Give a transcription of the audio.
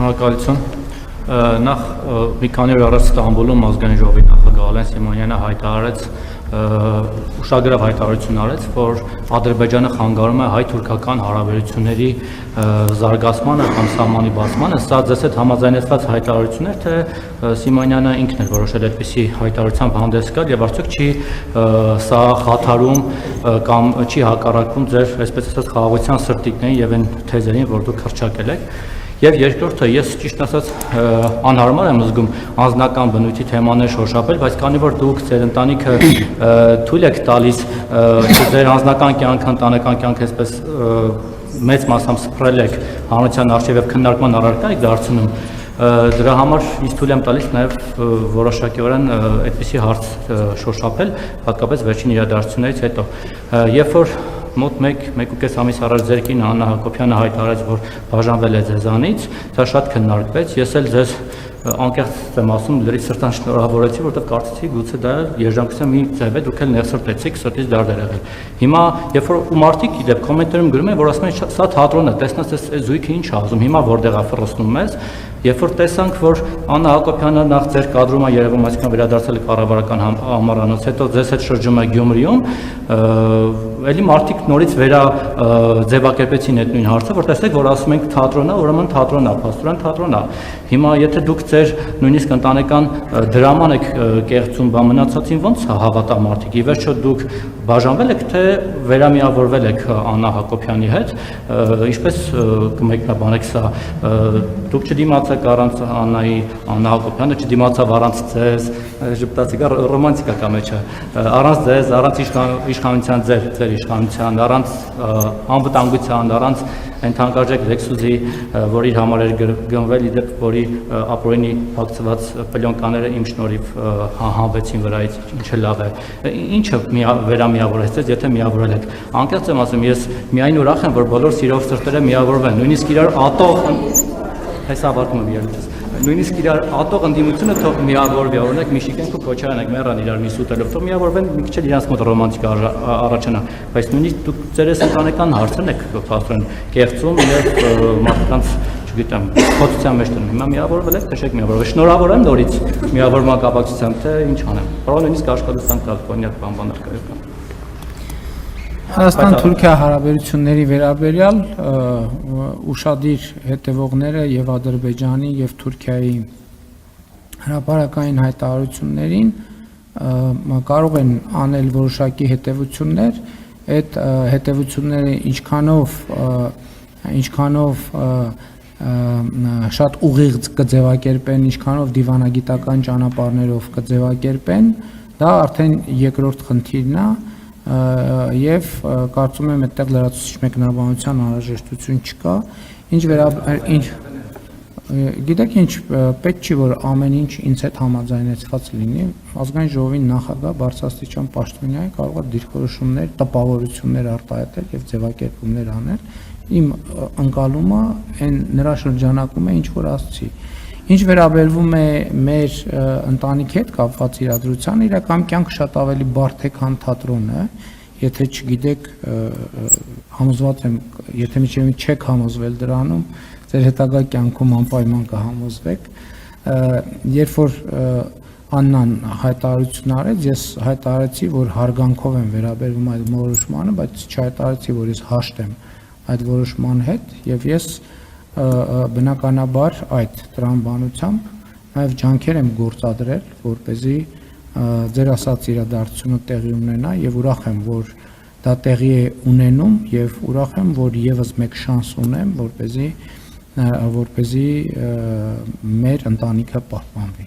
Շնորհակալություն։ Նախ մի քանի օր առաջ Ստամբուլում ազգային ժողովի նախագահ Ալեն Սիմոնյանը հայտարարեց ուշագրավ հայտարարություն արեց, որ Ադրբեջանը խանգարում է հայ-թուրքական հարաբերությունների զարգացմանը կամ սահմանի բացմանը։ Սա ձեզ հետ համաձայնեցված հայտարարություն էր, թե Սիմոնյանը ինքն էր որոշել այդպիսի հայտարարությամբ հանդես գալ եւ արդյոք չի սա խաթարում կամ չի հակառակվում ձեր, այսպես ասած, խաղաղության սրտիկներին եւ այն թեզերին, որ դուք հռչակել եք։ Եվ երկրորդը, ես ճիշտ ասած անհարմար եմ զգում անձնական բնույթի թեմաներ շոշափել, բայց քանի որ դուք ձեր ընտանիքը թույլ եք տալիս ձեր անձնական կյանքը, ընտանեկան կյանքը այսպես մեծ մասամբ սփռել եք հանրության առջև եւ քննարկման առարկա եք դարձնում, դրա համար ինձ թույլ եմ տալիս նաեւ որոշակիորեն այդպիսի հարց շոշափել, հատկապես վերջին իրադարձություններից հետո, երբ որ մոտ 1.5 ամիս առաջ ձեր կին Աննա Հակոբյանը հայտարարեց, որ բաժանվել է ձեզանից, դա շատ քննարկվեց, ես էլ ձեզ անկեղծ եմ ասում, լրիվ սրտան շնորհավորեցի, որովհետև կարծեցի գուցե դա երջանկության մի ձև է, դուք էլ ներսրտեցիք, սրտից դարդեր եղել։ Հիմա, երբ որ մարդիկ իդեպ կոմենտարում գրում են, որ ասում են սա թատրոն է, տեսնած այս զույգը ինչ է ասում, հիմա որտեղ է ֆռսնում մեզ, երբ որ տեսանք, որ Աննա Հակոբյանը նախ ձեր կադրում է երևում, այսինքն վերադարձել է կառավարական համառանոց, հետո ձեզ հետ շրջում է Գյումրիում, էլի մարդիկ նորից ձևակերպեցին այդ նույն հարցը, որ տեսեք, որ ասում ենք թատրոն է, ուրեմն թատրոն է, փաստորեն թատրոն է։ Հիմա եթե դուք ձեր նույնիսկ ընտանեկան դրաման եք կեղծում, բա մնացածին ոնց հավատա մարդիկ։ Ի վերջո դուք բաժանվել եք, թե վերամիավորվել եք Աննա Հակոբյանի հետ, ինչպես կմեկնաբանեք սա, դուք չդիմացեք առանց Աննայի, Աննա Հակոբյանը չդիմացավ առանց ձեզ, ժպտացիք, ռոմանտիկա կա մեջը, առանց ձեզ, առանց իշխանության ձեր իշխանության, առանց անվտանգության, առանց այն թանկարժեք Լեքսուսի, որ իր համար էր գնվել, իդեպ որի ապօրինի փակցված պլյոնկաները իմ շնորհիվ հանվեցին վրայից, ինչը լավ է։ Ինչը վերամիավորեց ձեզ, եթե միավորել եք։ Անկեղծ եմ ասում, ես միայն ուրախ եմ, որ բոլոր սիրող սրտերը միավորվեն, նույնիսկ իրար ատող, այս ավարտում եմ ելույթս, նույնիսկ իրար ատող ընդդիմությունը թող միավորվի, օրինակ Միշիկենկո Քոչարյանեք մեռան իրար մի սուտելով, թող միավորվեն, մի քիչ էլ իրանց մոտ ռոմանտիկա առաջանա, բայց նույնիսկ դուք ձեր ընտանեկան հարցերն եք փաստորեն կեղծում եւ մարդկանց, չգիտեմ, փոփոխության մեջ դնում։ Հիմա միավորվել եք, քշեք միավորվել։ Շնորհավոր եմ նորից միավորման կապակցությամբ, թե ինչ անեմ։ Կարող նույնիսկ աշխատանք տալ, կոնյակ բանբաներ կան։ Հայաստան-Թուրքիա հարաբերությունների վերաբերյալ ուշադիր հետևողները եւ Ադրբեջանի եւ Թուրքիայի հրապարակային հայտարարություններին կարող են անել որոշակի հետևություններ, այդ հետևությունները ինչքանով շատ ուղիղ կձևակերպեն, ինչքանով դիվանագիտական ճանապարհներով կձևակերպեն, դա արդեն երկրորդ խնդիրն է եւ կարծում եմ այդտեղ լրացուցիչ մեկնաբանության անհրաժեշտություն չկա, գիտեք ինչ, պետք չի որ ամեն ինչ ինձ հետ համաձայնեցված լինի, ազգային ժողովի նախագահ բարձրաստիճան պաշտոնյա կարող է դիրքորոշումներ, տպավորություններ արտահայտել եւ ձևակերպումներ անել, իմ ընկալումը այն նրա շրջանակում է ինչ որ ասացի։ Ինչ վերաբերվում է մեր ընտանիքի հետ կապված իրադրությանը, իրական կյանքը շատ ավելի բարդ է, քան թատրոնը, եթե չգիտեք, համոզված եմ, եթե միջև չեք համոզվել դրանում, ձեր հետագա կյանքում անպայման կհամոզվեք, երբ որ Աննան հայտարարություն արեց, ես հայտարարեցի, որ հարգանքով եմ վերաբերվում այդ որոշմանը, բայց չհայտարարեցի, որ ես հաշտ եմ այդ որոշման հետ, եւ ես բնականաբար այդ տրամաբանությամբ նաև ջանքեր եմ գործադրել, որպեսզի ձեր ասած իրադարձությունը տեղի ունենա եւ ուրախ եմ, որ դա տեղի է ունենում եւ ուրախ եմ, որ եւս մեկ շանս ունեմ, որպեսզի մեր ընտանիքը պահպանվի։